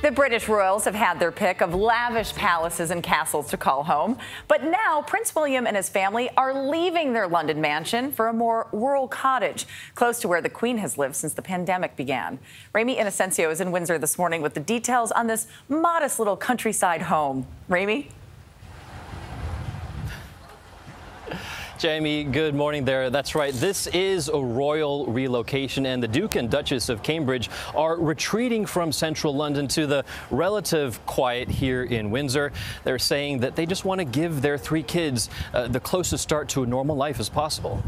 The British royals have had their pick of lavish palaces and castles to call home. But now Prince William and his family are leaving their London mansion for a more rural cottage, close to where the Queen has lived since the pandemic began. Ramy Inocencio is in Windsor this morning with the details on this modest little countryside home. Ramy? Jamie, good morning there. That's right. This is a royal relocation, and the Duke and Duchess of Cambridge are retreating from central London to the relative quiet here in Windsor. They're saying that they just want to give their three kids the closest start to a normal life as possible.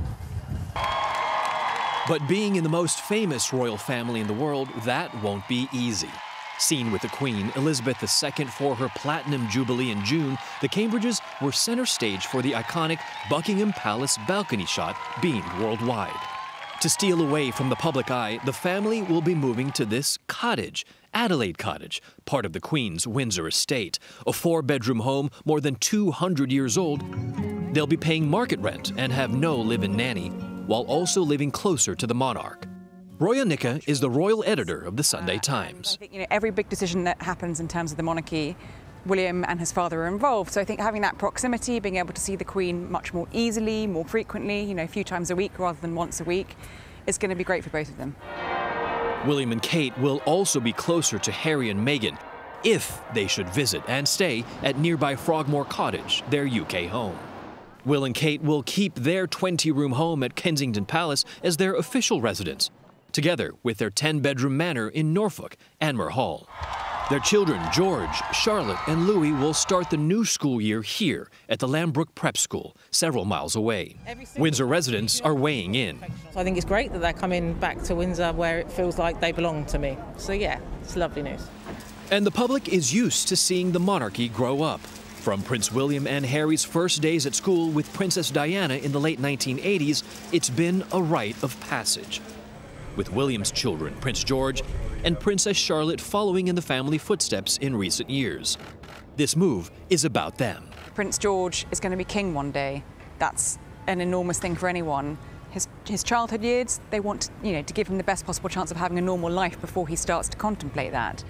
But being in the most famous royal family in the world, that won't be easy. Seen with the Queen Elizabeth II for her Platinum Jubilee in June, the Cambridges were center stage for the iconic Buckingham Palace balcony shot beamed worldwide. To steal away from the public eye, the family will be moving to this cottage, Adelaide Cottage, part of the Queen's Windsor estate, a 4-bedroom home more than 200 years old. They'll be paying market rent and have no live-in nanny, while also living closer to the monarch. Roy Nicka is the royal editor of the Sunday Times. I think, every big decision that happens in terms of the monarchy, William and his father are involved. So I think having that proximity, being able to see the Queen much more easily, more frequently, a few times a week rather than once a week, is going to be great for both of them. William and Kate will also be closer to Harry and Meghan if they should visit and stay at nearby Frogmore Cottage, their UK home. Will and Kate will keep their 20-room home at Kensington Palace as their official residence, together with their 10-bedroom manor in Norfolk, Anmer Hall. Their children, George, Charlotte, and Louis, will start the new school year here at the Lambrook Prep School, several miles away. Windsor residents are weighing in. So I think it's great that they're coming back to Windsor where it feels like they belong to me. So yeah, it's lovely news. And the public is used to seeing the monarchy grow up. From Prince William and Harry's first days at school with Princess Diana in the late 1980s, it's been a rite of passage. With William's children, Prince George and Princess Charlotte, following in the family footsteps in recent years. This move is about them. Prince George is going to be king one day. That's an enormous thing for anyone. His childhood years, they want to give him the best possible chance of having a normal life before he starts to contemplate that.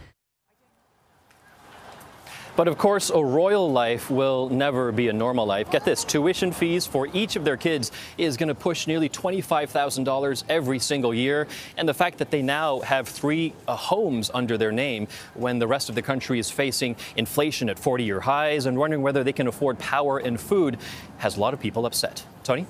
But of course, a royal life will never be a normal life. Get this, tuition fees for each of their kids is going to push nearly $25,000 every single year. And the fact that they now have three homes under their name when the rest of the country is facing inflation at 40-year highs and wondering whether they can afford power and food has a lot of people upset. Tony?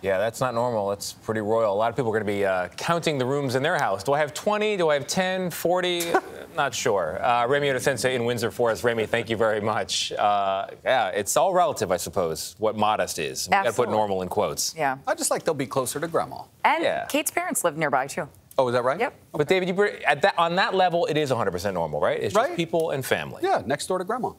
Yeah, that's not normal. It's pretty royal. A lot of people are going to be counting the rooms in their house. Do I have 20? Do I have 10, 40? Not sure. Ramy Inocencio in Windsor for us. Ramy, thank you very much. Yeah, it's all relative, I suppose, what modest is. We got to put normal in quotes. Yeah. I just like they'll be closer to grandma. And Kate's parents live nearby, too. Oh, is that right? Yep. Okay. But David, on that level, it is 100% normal, right? It's just people and family. Yeah, next door to grandma.